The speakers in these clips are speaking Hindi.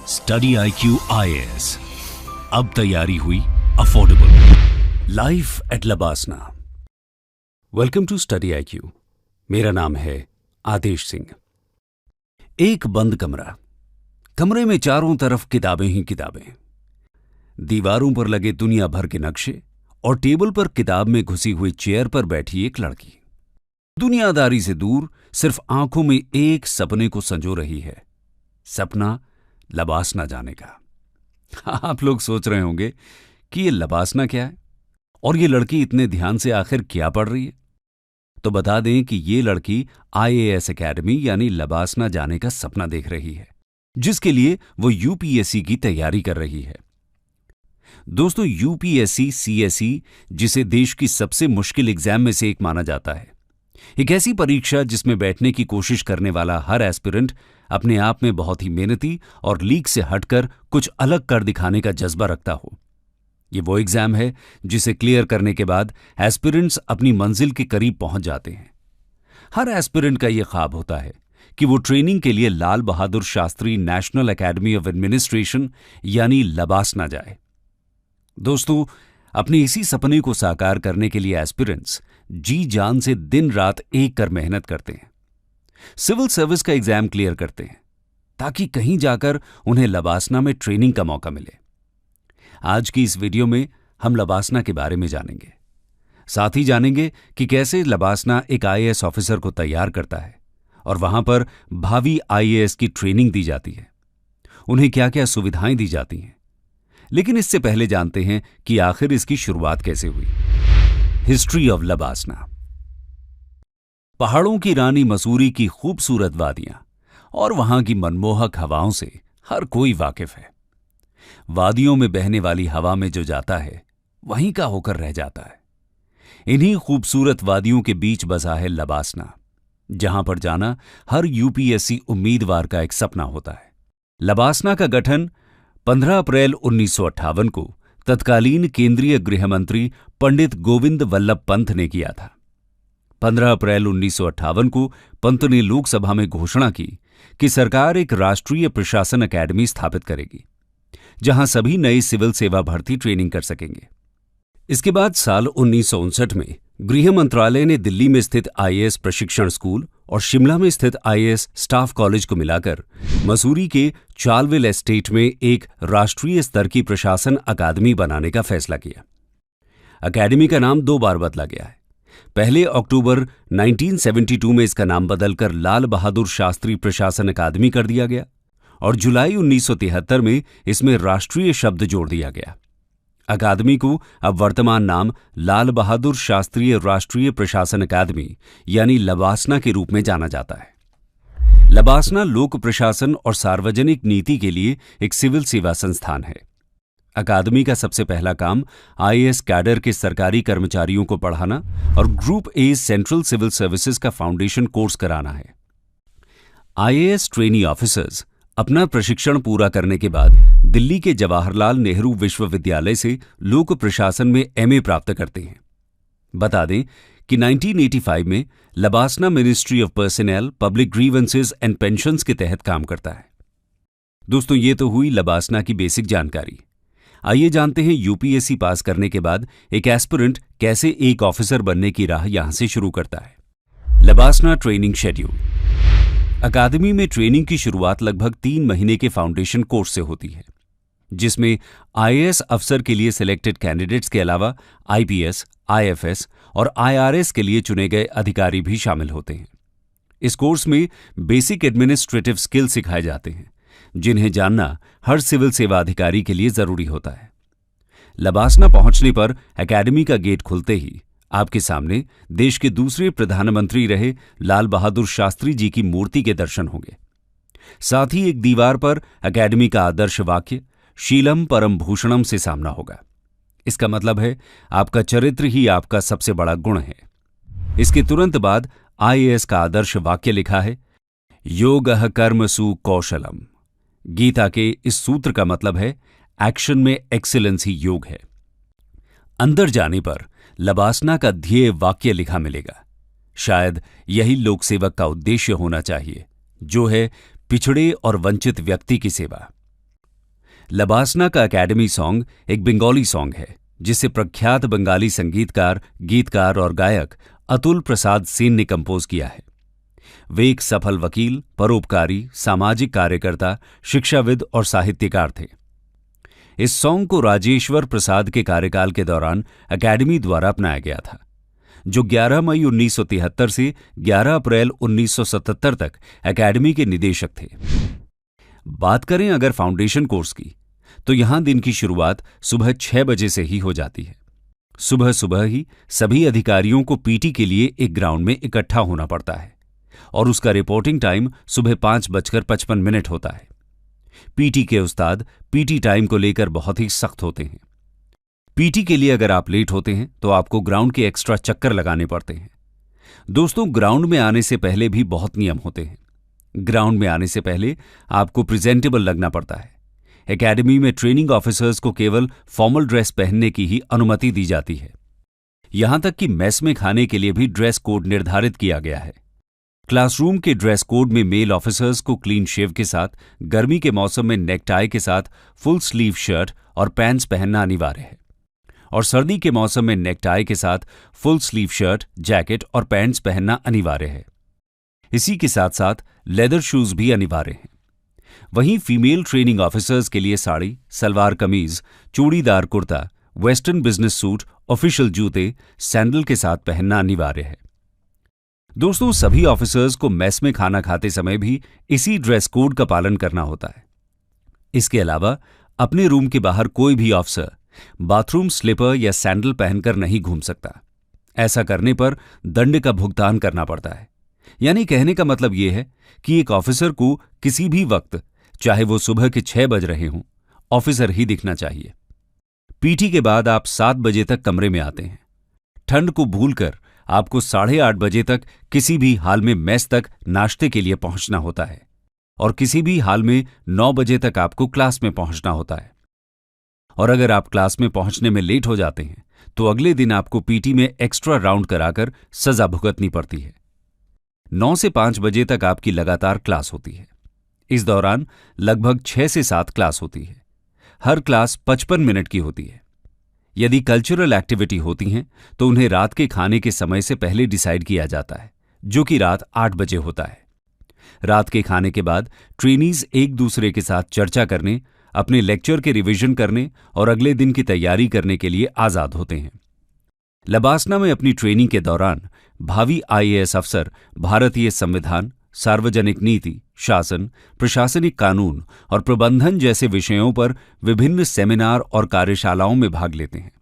स्टडी IQ IAS, अब तैयारी हुई affordable. Life at LBSNAA. Welcome to study IQ। मेरा नाम है आदेश सिंह। एक बंद कमरा, कमरे में चारों तरफ किताबें ही किताबें, दीवारों पर लगे दुनिया भर के नक्शे और टेबल पर किताब में घुसी हुई चेयर पर बैठी एक लड़की, दुनियादारी से दूर सिर्फ आंखों में एक सपने को संजो रही है, सपना लबासना जाने का। आप लोग सोच रहे होंगे कि ये लबासना क्या है और ये लड़की इतने ध्यान से आखिर क्या पढ़ रही है। तो बता दें कि ये लड़की IAS एकेडमी यानी लबासना जाने का सपना देख रही है, जिसके लिए वो UPSC की तैयारी कर रही है। दोस्तों, UPSC CSE, जिसे देश की सबसे मुश्किल एग्जाम में से एक माना जाता है, एक ऐसी परीक्षा जिसमें बैठने की कोशिश करने वाला हर एस्पिरेंट अपने आप में बहुत ही मेहनती और लीक से हटकर कुछ अलग कर दिखाने का जज्बा रखता हो। ये वो एग्जाम है जिसे क्लियर करने के बाद एस्पिरेंट्स अपनी मंजिल के करीब पहुंच जाते हैं। हर एस्पिरेंट का यह ख्वाब होता है कि वो ट्रेनिंग के लिए Lal Bahadur Shastri national academy of administration यानी लबासना जाए। दोस्तों, अपने इसी सपने को साकार करने के लिए एस्पिरेंट्स जी जान से दिन रात एक कर मेहनत करते हैं, सिविल सर्विस का एग्जाम क्लियर करते हैं, ताकि कहीं जाकर उन्हें लबासना में ट्रेनिंग का मौका मिले। आज की इस वीडियो में हम लबासना के बारे में जानेंगे, साथ ही जानेंगे कि कैसे लबासना एक IAS ऑफिसर को तैयार करता है और वहां पर भावी IAS की ट्रेनिंग दी जाती है, उन्हें क्या क्या सुविधाएं दी जाती हैं। लेकिन इससे पहले जानते हैं कि आखिर इसकी शुरुआत कैसे हुई। History of LBSNAA. पहाड़ों की रानी मसूरी की खूबसूरत वादियां और वहां की मनमोहक हवाओं से हर कोई वाकिफ है। वादियों में बहने वाली हवा में जो जाता है वहीं का होकर रह जाता है। इन्हीं खूबसूरत वादियों के बीच बसा है लबासना, जहां पर जाना हर UPSC उम्मीदवार का एक सपना होता है। लबासना का गठन 15 अप्रैल 1958 को तत्कालीन केंद्रीय गृह मंत्री पंडित गोविंद वल्लभ पंत ने किया था। 15 अप्रैल 1958 को पंत ने लोकसभा में घोषणा की कि सरकार एक राष्ट्रीय प्रशासन अकेडमी स्थापित करेगी, जहां सभी नए सिविल सेवा भर्ती ट्रेनिंग कर सकेंगे। इसके बाद साल 1959 में गृह मंत्रालय ने दिल्ली में स्थित IAS प्रशिक्षण स्कूल और शिमला में स्थित IAS स्टाफ कॉलेज को मिलाकर मसूरी के चालविल एस्टेट में एक राष्ट्रीय स्तर की प्रशासन अकादमी बनाने का फैसला किया। अकादमी का नाम 2 बार बदला गया है। पहले अक्टूबर 1972 में इसका नाम बदलकर लाल बहादुर शास्त्री प्रशासन अकादमी कर दिया गया और जुलाई 1973 में इसमें राष्ट्रीय शब्द जोड़ दिया गया। अकादमी को अब वर्तमान नाम लाल बहादुर शास्त्रीय राष्ट्रीय प्रशासन अकादमी यानी लबासना के रूप में जाना जाता है। लबासना लोक प्रशासन और सार्वजनिक नीति के लिए एक सिविल सेवा संस्थान है। अकादमी का सबसे पहला काम IAS कैडर के सरकारी कर्मचारियों को पढ़ाना और group A central civil services का फाउंडेशन कोर्स कराना है। IAS ट्रेनी ऑफिसर्स अपना प्रशिक्षण पूरा करने के बाद दिल्ली के जवाहरलाल नेहरू विश्वविद्यालय से लोक प्रशासन में MA प्राप्त करते हैं। बता दें कि 1985 में LBSNAA ministry of personal, public grievances and pensions के तहत काम करता है। दोस्तों, ये तो हुई लबासना की बेसिक जानकारी। आइए जानते हैं UPSC पास करने के बाद एक एस्पिरेंट कैसे एक ऑफिसर बनने की राह यहां से शुरू करता है। LBSNAA training schedule. अकादमी में ट्रेनिंग की शुरुआत लगभग 3 महीने के फाउंडेशन कोर्स से होती है, जिसमें IAS अफसर के लिए सिलेक्टेड कैंडिडेट्स के अलावा IPS, IFS और IRS के लिए चुने गए अधिकारी भी शामिल होते हैं। इस कोर्स में बेसिक एडमिनिस्ट्रेटिव स्किल सिखाए जाते हैं, जिन्हें जानना हर सिविल सेवा अधिकारी के लिए जरूरी होता है। लबासना पहुंचने पर एकेडमी का गेट खुलते ही आपके सामने देश के दूसरे प्रधानमंत्री रहे लाल बहादुर शास्त्री जी की मूर्ति के दर्शन होंगे। साथ ही एक दीवार पर एकेडमी का आदर्श वाक्य शीलम परम भूषणम से सामना होगा। इसका मतलब है आपका चरित्र ही आपका सबसे बड़ा गुण है। इसके तुरंत बाद IAS का आदर्श वाक्य लिखा है, योगः कर्मसु कौशलम। गीता के इस सूत्र का मतलब है एक्शन में एक्सीलेंस ही योग है। अंदर जाने पर लबासना का ध्येय वाक्य लिखा मिलेगा। शायद यही लोक सेवक का उद्देश्य होना चाहिए, जो है पिछड़े और वंचित व्यक्ति की सेवा। लबासना का एकेडमी सॉन्ग एक बंगाली सॉन्ग है जिसे प्रख्यात बंगाली संगीतकार, गीतकार और गायक अतुल प्रसाद सेन ने कंपोज किया है। वे एक सफल वकील, परोपकारी, सामाजिक कार्यकर्ता, शिक्षाविद और साहित्यकार थे। इस सॉन्ग को राजेश्वर प्रसाद के कार्यकाल के दौरान अकेडमी द्वारा अपनाया गया था, जो 11 मई 1973 से 11 अप्रैल 1977 तक अकेडमी के निदेशक थे। बात करें अगर फाउंडेशन कोर्स की, तो यहां दिन की शुरुआत सुबह 6 बजे से ही हो जाती है। सुबह सुबह ही सभी अधिकारियों को पीटी के लिए एक ग्राउंड में इकट्ठा होना पड़ता है और उसका रिपोर्टिंग टाइम सुबह 5:55 होता है। पीटी के उस्ताद पीटी टाइम को लेकर बहुत ही सख्त होते हैं। पीटी के लिए अगर आप लेट होते हैं तो आपको ग्राउंड के एक्स्ट्रा चक्कर लगाने पड़ते हैं। दोस्तों, ग्राउंड में आने से पहले भी बहुत नियम होते हैं। ग्राउंड में आने से पहले आपको प्रेजेंटेबल लगना पड़ता है। एकेडमी में ट्रेनिंग ऑफिसर्स को केवल फॉर्मल ड्रेस पहनने की ही अनुमति दी जाती है। यहां तक कि मेस में खाने के लिए भी ड्रेस कोड निर्धारित किया गया है। क्लासरूम के ड्रेस कोड में मेल ऑफिसर्स को क्लीन शेव के साथ, गर्मी के मौसम में नेकटाई के साथ फुल स्लीव शर्ट और पैंट्स पहनना अनिवार्य है, और सर्दी के मौसम में नेकटाई के साथ फुल स्लीव शर्ट, जैकेट और पैंट्स पहनना अनिवार्य है। इसी के साथ साथ लेदर शूज भी अनिवार्य हैं। वहीं फीमेल ट्रेनिंग ऑफिसर्स के लिए sari, salwar kameez, churidar kurta, western business suit, official जूते, सैंडल के साथ पहनना अनिवार्य है। दोस्तों, सभी ऑफिसर्स को मेस में खाना खाते समय भी इसी ड्रेस कोड का पालन करना होता है। इसके अलावा अपने रूम के बाहर कोई भी ऑफिसर बाथरूम स्लीपर या सैंडल पहनकर नहीं घूम सकता। ऐसा करने पर दंड का भुगतान करना पड़ता है। यानी कहने का मतलब यह है कि एक ऑफिसर को किसी भी वक्त, चाहे वो सुबह के 6 बज रहे हों, ऑफिसर ही दिखना चाहिए। पीटी के बाद आप 7 बजे तक कमरे में आते हैं। ठंड को भूलकर आपको 8:30 बजे तक किसी भी हाल में मेस तक नाश्ते के लिए पहुंचना होता है, और किसी भी हाल में 9 बजे तक आपको क्लास में पहुंचना होता है। और अगर आप क्लास में पहुंचने में लेट हो जाते हैं तो अगले दिन आपको पीटी में एक्स्ट्रा राउंड कराकर सजा भुगतनी पड़ती है। 9 से 5 बजे तक आपकी लगातार क्लास होती है। इस दौरान लगभग 6 से 7 क्लास होती है। हर क्लास 55 मिनट की होती है। यदि कल्चरल एक्टिविटी होती हैं तो उन्हें रात के खाने के समय से पहले डिसाइड किया जाता है, जो कि रात 8 बजे होता है। रात के खाने के बाद ट्रेनीज एक दूसरे के साथ चर्चा करने, अपने लेक्चर के रिवीजन करने और अगले दिन की तैयारी करने के लिए आजाद होते हैं। लबासना में अपनी ट्रेनिंग के दौरान भावी आईएएस अफसर भारतीय संविधान, सार्वजनिक नीति, शासन, प्रशासनिक कानून और प्रबंधन जैसे विषयों पर विभिन्न सेमिनार और कार्यशालाओं में भाग लेते हैं।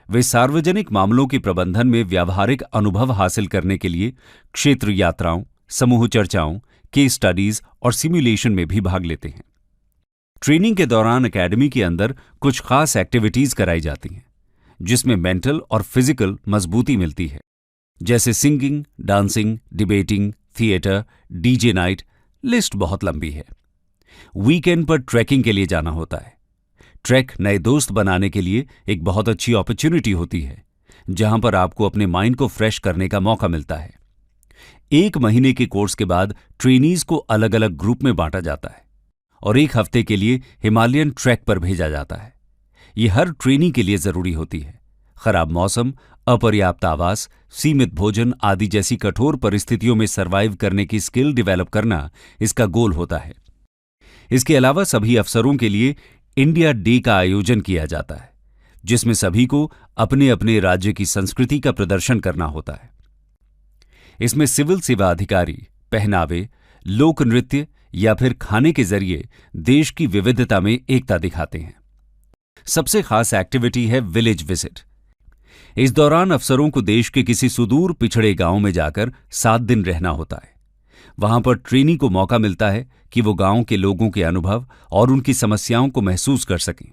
वे सार्वजनिक मामलों के प्रबंधन में व्यावहारिक अनुभव हासिल करने के लिए क्षेत्र यात्राओं, समूह चर्चाओं, केस स्टडीज और सिमुलेशन में भी भाग लेते हैं। ट्रेनिंग के दौरान एकेडमी के अंदर कुछ खास एक्टिविटीज कराई जाती हैं, जिसमें मेंटल और फिजिकल मजबूती मिलती है, जैसे singing, dancing, debating, theatre, DJ night. List बहुत लंबी है। वीकेंड पर ट्रैकिंग के लिए जाना होता है। ट्रैक नए दोस्त बनाने के लिए एक बहुत अच्छी अपॉर्चुनिटी होती है, जहां पर आपको अपने माइंड को फ्रेश करने का मौका मिलता है। 1 महीने के कोर्स के बाद ट्रेनीज को अलग अलग ग्रुप में बांटा जाता है और 1 हफ्ते के लिए हिमालयन ट्रैक पर भेजा जाता है। यह हर ट्रेनी के लिए जरूरी होती है। खराब मौसम, अपर्याप्त आवास, सीमित भोजन आदि जैसी कठोर परिस्थितियों में सर्वाइव करने की स्किल डेवलप करना इसका गोल होता है। इसके अलावा सभी अफसरों के लिए इंडिया डे का आयोजन किया जाता है, जिसमें सभी को अपने अपने राज्य की संस्कृति का प्रदर्शन करना होता है। इसमें सिविल सेवा अधिकारी पहनावे, लोक नृत्य या फिर खाने के जरिए देश की विविधता में एकता दिखाते हैं। सबसे खास एक्टिविटी है विलेज विजिट। इस दौरान अफसरों को देश के किसी सुदूर पिछड़े गांव में जाकर 7 दिन रहना होता है। वहां पर ट्रेनी को मौका मिलता है कि वो गांव के लोगों के अनुभव और उनकी समस्याओं को महसूस कर सकें।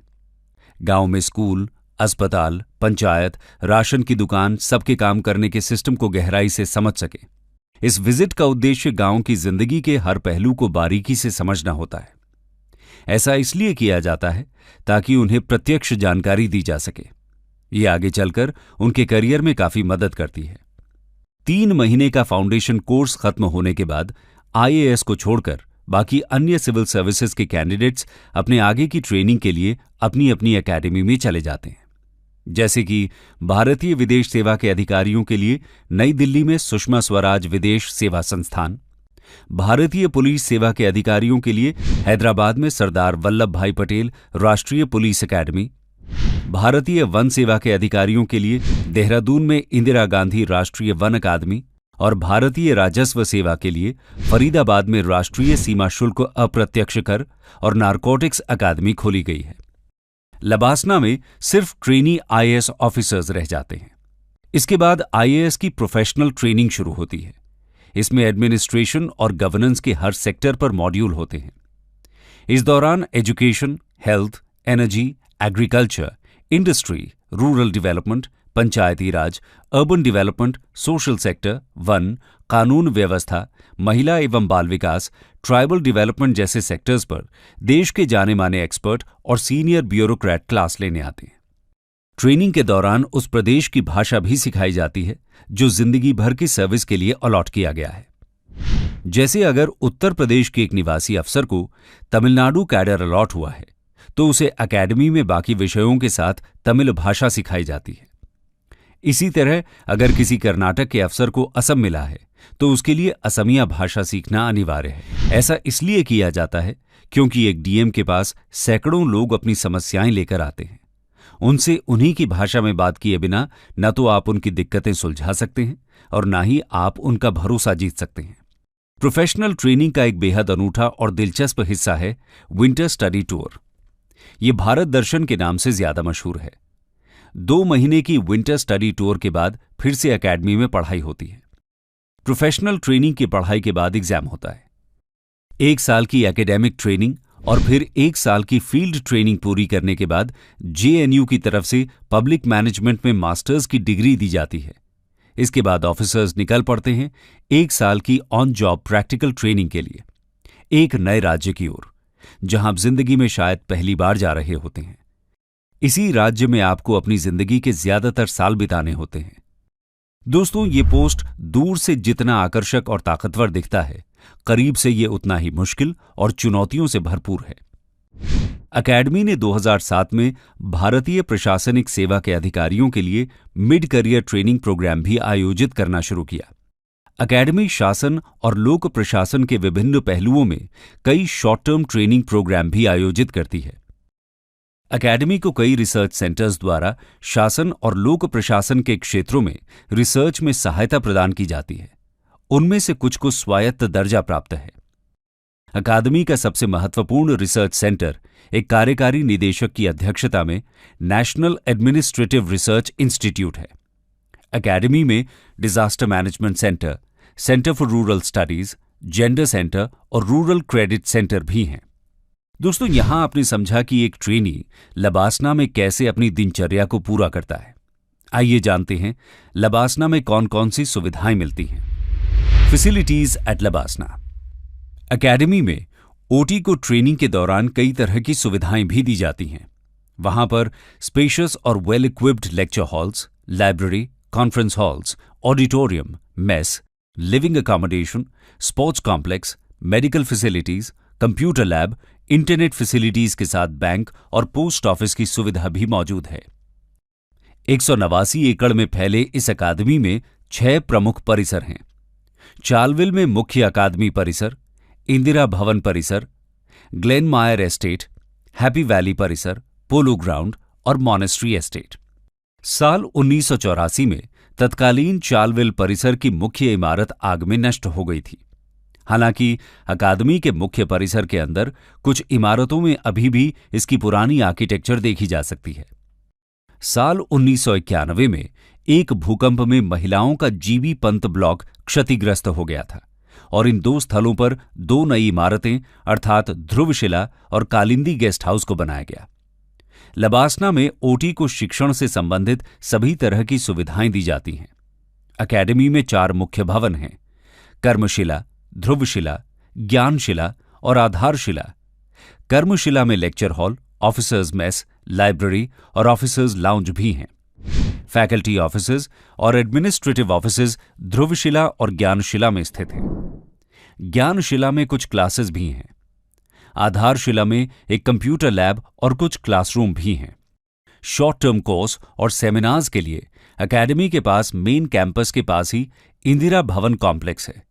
गांव में स्कूल, अस्पताल, पंचायत, राशन की दुकान, सबके काम करने के सिस्टम को गहराई से समझ सकें। इस विजिट का उद्देश्य गांव की जिंदगी के हर पहलू को बारीकी से समझना होता है। ऐसा इसलिए किया जाता है ताकि उन्हें प्रत्यक्ष जानकारी दी जा सके। ये आगे चलकर उनके करियर में काफी मदद करती है। 3 महीने का फाउंडेशन कोर्स खत्म होने के बाद आईएएस को छोड़कर बाकी अन्य सिविल सर्विसेज के कैंडिडेट्स अपने आगे की ट्रेनिंग के लिए अपनी अपनी एकेडमी में चले जाते हैं। जैसे कि भारतीय विदेश सेवा के अधिकारियों के लिए नई दिल्ली में सुषमा स्वराज विदेश सेवा संस्थान, भारतीय पुलिस सेवा के अधिकारियों के लिए हैदराबाद में सरदार वल्लभ भाई पटेल राष्ट्रीय पुलिस अकादमी, भारतीय वन सेवा के अधिकारियों के लिए देहरादून में इंदिरा गांधी राष्ट्रीय वन अकादमी और भारतीय राजस्व सेवा के लिए फरीदाबाद में राष्ट्रीय सीमा शुल्क अप्रत्यक्ष कर और नारकोटिक्स अकादमी खोली गई है। लबासना में सिर्फ ट्रेनी आईएएस ऑफिसर्स रह जाते हैं। इसके बाद आईएएस की प्रोफेशनल ट्रेनिंग शुरू होती है। इसमें एडमिनिस्ट्रेशन और गवर्नेंस के हर सेक्टर पर मॉड्यूल होते हैं। इस दौरान education, health, energy, agriculture, industry, rural development, Panchayati Raj, urban development, social sector, वन, कानून व्यवस्था, महिला एवं बाल विकास, ट्राइबल डेवलपमेंट जैसे सेक्टर्स पर देश के जाने माने एक्सपर्ट और सीनियर ब्यूरोक्रेट क्लास लेने आते हैं। ट्रेनिंग के दौरान उस प्रदेश की भाषा भी सिखाई जाती है जो जिंदगी भर की सर्विस के लिए अलॉट किया गया है। जैसे अगर उत्तर प्रदेश के एक निवासी अफसर को तमिलनाडु कैडर अलॉट हुआ है तो उसे एकेडमी में बाकी विषयों के साथ तमिल भाषा सिखाई जाती है। इसी तरह अगर किसी कर्नाटक के अफसर को असम मिला है तो उसके लिए असमिया भाषा सीखना अनिवार्य है। ऐसा इसलिए किया जाता है क्योंकि एक डीएम के पास सैकड़ों लोग अपनी समस्याएं लेकर आते हैं। उनसे उन्हीं की भाषा में बात किए बिना न तो आप उनकी दिक्कतें सुलझा सकते हैं और न ही आप उनका भरोसा जीत सकते हैं। प्रोफेशनल ट्रेनिंग का एक बेहद अनूठा और दिलचस्प हिस्सा है विंटर स्टडी टूर। ये भारत दर्शन के नाम से ज्यादा मशहूर है। 2 महीने की विंटर स्टडी टूर के बाद फिर से एकेडमी में पढ़ाई होती है। प्रोफेशनल ट्रेनिंग की पढ़ाई के बाद एग्जाम होता है। 1 साल की एकेडमिक ट्रेनिंग और फिर 1 साल की फील्ड ट्रेनिंग पूरी करने के बाद जेएनयू की तरफ से पब्लिक मैनेजमेंट में मास्टर्स की डिग्री दी जाती है। इसके बाद ऑफिसर्स निकल पड़ते हैं 1 साल की ऑन जॉब प्रैक्टिकल ट्रेनिंग के लिए एक नए राज्य की ओर, जहां आप जिंदगी में शायद पहली बार जा रहे होते हैं। इसी राज्य में आपको अपनी जिंदगी के ज्यादातर साल बिताने होते हैं। दोस्तों, ये पोस्ट दूर से जितना आकर्षक और ताकतवर दिखता है, करीब से ये उतना ही मुश्किल और चुनौतियों से भरपूर है। अकेडमी ने 2007 में भारतीय प्रशासनिक सेवा के अधिकारियों के लिए मिड करियर ट्रेनिंग प्रोग्राम भी आयोजित करना शुरू किया। अकेडमी शासन और लोक प्रशासन के विभिन्न पहलुओं में कई शॉर्ट टर्म ट्रेनिंग प्रोग्राम भी आयोजित करती है। अकेडमी को कई रिसर्च सेंटर्स द्वारा शासन और लोक प्रशासन के क्षेत्रों में रिसर्च में सहायता प्रदान की जाती है। उनमें से कुछ को स्वायत्त दर्जा प्राप्त है। अकादमी का सबसे महत्वपूर्ण रिसर्च सेंटर एक कार्यकारी निदेशक की अध्यक्षता में नेशनल एडमिनिस्ट्रेटिव रिसर्च इंस्टीट्यूट है। अकादमी में disaster management centre, centre for rural studies, gender centre और रूरल क्रेडिट सेंटर भी हैं। दोस्तों, यहां आपने समझा कि एक ट्रेनी लबासना में कैसे अपनी दिनचर्या को पूरा करता है। आइए जानते हैं लबासना में कौन कौन सी सुविधाएं मिलती हैं। Facilities eight LBSNAA. अकेडमी में ओटी को ट्रेनिंग के दौरान कई तरह की सुविधाएं भी दी जाती हैं। वहां पर स्पेशियस और well equipped lecture halls, library, conference halls, auditorium, mess, living accommodation, sports complex, medical facilities, computer lab, internet facilities के साथ बैंक और पोस्ट ऑफिस की सुविधा भी मौजूद है। 189 एकड़ में फैले इस अकादमी में 6 प्रमुख परिसर हैं। चालविल में मुख्य अकादमी परिसर, इंदिरा भवन परिसर, ग्लेन मायर एस्टेट, हैप्पी वैली परिसर, पोलो ग्राउंड और मॉनेस्ट्री एस्टेट। साल 1984 में तत्कालीन चालविल परिसर की मुख्य इमारत आग में नष्ट हो गई थी। हालांकि अकादमी के मुख्य परिसर के अंदर कुछ इमारतों में अभी भी इसकी पुरानी आर्किटेक्चर देखी जा सकती है। साल 1991 में एक भूकंप में महिलाओं का जीबी पंत ब्लॉक क्षतिग्रस्त हो गया था और इन 2 स्थलों पर 2 नई इमारतें अर्थात ध्रुवशिला और कालिंदी गेस्ट हाउस को बनाया गया। लबासना में ओटी को शिक्षण से संबंधित सभी तरह की सुविधाएं दी जाती हैं। अकेडमी में 4 मुख्य भवन हैं: कर्मशिला, ध्रुवशिला, ज्ञानशिला और आधारशिला। कर्मशिला में lecture hall, officers mess, library और ऑफिसर्स लाउंज भी हैं। फैकल्टी ऑफिसेज और एडमिनिस्ट्रेटिव ऑफिसेज ध्रुवशिला और ज्ञानशिला में स्थित हैं। ज्ञानशिला में कुछ क्लासेस भी हैं। आधारशिला में एक कंप्यूटर लैब और कुछ क्लासरूम भी हैं। शॉर्ट टर्म कोर्स और सेमिनार्स के लिए एकेडमी के पास मेन कैंपस के पास ही इंदिरा भवन कॉम्प्लेक्स है,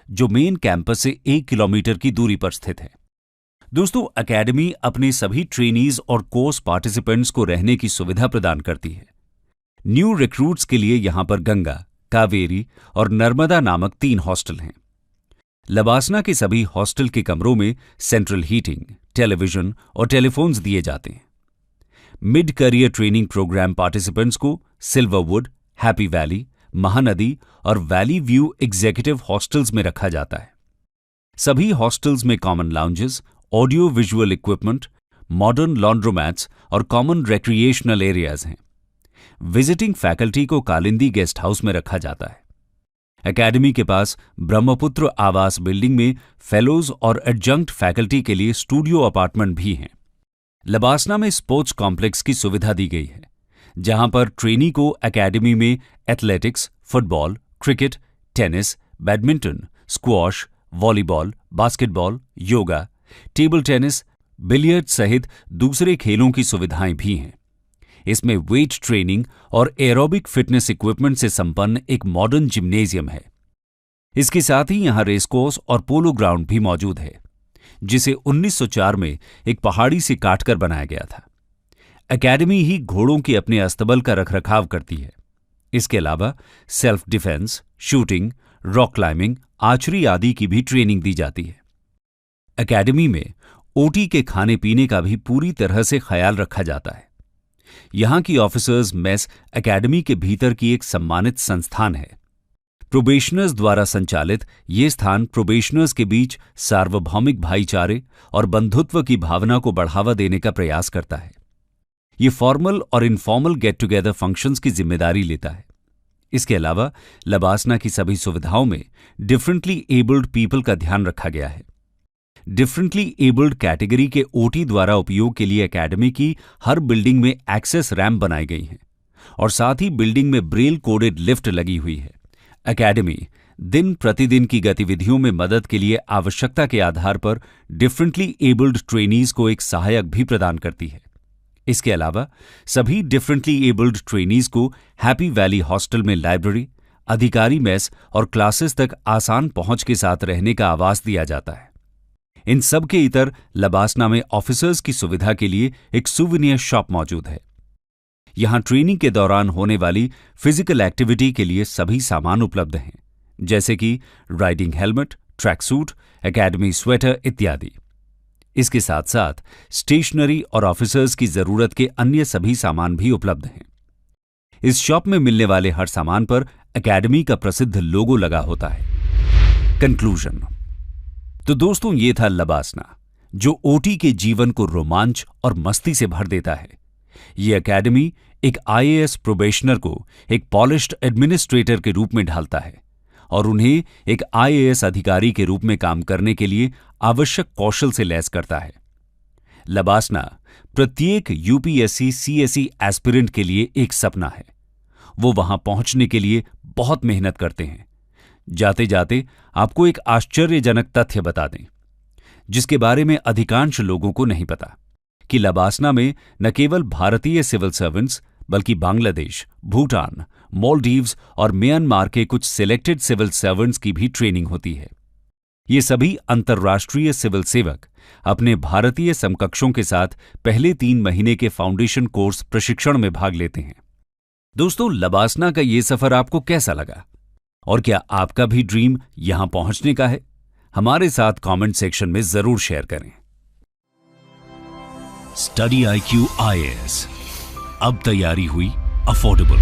जो मेन कैंपस से 1 किलोमीटर की दूरी पर स्थित है। दोस्तों, एकेडमी अपने सभी ट्रेनीज और कोर्स पार्टिसिपेंट्स को रहने की सुविधा प्रदान करती है। न्यू रिक्रूट्स के लिए यहां पर गंगा, कावेरी और नर्मदा नामक 3 हॉस्टल हैं। लबासना के सभी हॉस्टल के कमरों में सेंट्रल हीटिंग, टेलीविजन और टेलीफोन्स दिए जाते हैं। Mid career training programme participants को सिल्वरवुड, हैप्पी वैली, महानदी और वैली व्यू एग्जीक्यूटिव हॉस्टल्स में रखा जाता है। सभी हॉस्टल्स में common lounges, audio visual equipment, modern laundromats और कॉमन रिक्रिएशनल एरियाज हैं। विजिटिंग फैकल्टी को कालिंदी गेस्ट हाउस में रखा जाता है। एकेडमी के पास ब्रह्मपुत्र आवास बिल्डिंग में फेलोज और एडजंक्ट फैकल्टी के लिए स्टूडियो अपार्टमेंट भी हैं। लबासना में स्पोर्ट्स कॉम्प्लेक्स की सुविधा दी गई है, जहां पर ट्रेनी को एकेडमी में athletics, football, cricket, tennis, badminton, squash, volleyball, basketball, yoga, table tennis, billiard सहित दूसरे खेलों की सुविधाएं भी हैं। इसमें वेट ट्रेनिंग और एरोबिक फिटनेस इक्विपमेंट से संपन्न एक मॉडर्न जिम्नेजियम है। इसके साथ ही यहां रेसकोर्स और पोलो ग्राउंड भी मौजूद है, जिसे 1904 में एक पहाड़ी से काटकर बनाया गया था। एकेडमी ही घोड़ों के अपने अस्तबल का रखरखाव करती है। इसके अलावा self defence, shooting, rock climbing, archery आदि की भी ट्रेनिंग दी जाती है। एकेडमी में ओटी के खाने पीने का भी पूरी तरह से ख्याल रखा जाता है। यहां की ऑफिसर्स मेस एकेडमी के भीतर की एक सम्मानित संस्थान है। प्रोबेशनर्स द्वारा संचालित ये स्थान प्रोबेशनर्स के बीच सार्वभौमिक भाईचारे और बंधुत्व की भावना को बढ़ावा देने का प्रयास करता है। ये फॉर्मल और इनफॉर्मल गेट टुगेदर फंक्शंस की जिम्मेदारी लेता है। इसके अलावा लबासना की सभी सुविधाओं में डिफरेंटली एबल्ड पीपल का ध्यान रखा गया है। डिफरेंटली एबल्ड कैटेगरी के ओटी द्वारा उपयोग के लिए एकेडमी की हर बिल्डिंग में एक्सेस रैंप बनाई गई हैं और साथ ही बिल्डिंग में ब्रेल कोडेड लिफ्ट लगी हुई है। एकेडमी दिन प्रतिदिन की गतिविधियों में मदद के लिए आवश्यकता के आधार पर डिफरेंटली एबल्ड ट्रेनीज को एक सहायक भी प्रदान करती है। इसके अलावा सभी डिफरेंटली एबल्ड ट्रेनीज को हैप्पी वैली हॉस्टल में लाइब्रेरी, अधिकारी मेस और क्लासेस तक आसान पहुंच के साथ रहने का आवास दिया जाता है। इन सब के इतर लबासना में ऑफिसर्स की सुविधा के लिए एक सुवेनियर शॉप मौजूद है। यहां ट्रेनिंग के दौरान होने वाली फिजिकल एक्टिविटी के लिए सभी सामान उपलब्ध हैं, जैसे कि riding helmet, track suit, academy sweater इत्यादि। इसके साथ साथ स्टेशनरी और ऑफिसर्स की जरूरत के अन्य सभी सामान भी उपलब्ध हैं। इस शॉप में मिलने वाले हर सामान पर एकेडमी का प्रसिद्ध लोगो लगा होता है। कंक्लूजन। तो दोस्तों, ये था लबासना, जो ओटी के जीवन को रोमांच और मस्ती से भर देता है। ये एकेडमी एक आईएएस प्रोबेशनर को एक पॉलिश्ड एडमिनिस्ट्रेटर के रूप में ढालता है और उन्हें एक आईएएस अधिकारी के रूप में काम करने के लिए आवश्यक कौशल से लैस करता है। लबासना प्रत्येक यूपीएससी सीएसई एस्पिरेंट के लिए एक सपना है। वो वहां पहुंचने के लिए बहुत मेहनत करते हैं। जाते जाते आपको एक आश्चर्यजनक तथ्य बता दें, जिसके बारे में अधिकांश लोगों को नहीं पता, कि लबासना में न केवल भारतीय सिविल सर्वेंट्स बल्कि बांग्लादेश, भूटान, मालदीव्स और म्यांमार के कुछ सिलेक्टेड सिविल सर्वेंट्स की भी ट्रेनिंग होती है। ये सभी अंतर्राष्ट्रीय सिविल सेवक अपने भारतीय समकक्षों के साथ पहले 3 महीने के फाउंडेशन कोर्स प्रशिक्षण में भाग लेते हैं। दोस्तों, लबासना का ये सफर आपको कैसा लगा और क्या आपका भी ड्रीम यहां पहुंचने का है? हमारे साथ कमेंट सेक्शन में जरूर शेयर करें। स्टडी IQ IAS, अब तैयारी हुई अफोर्डेबल।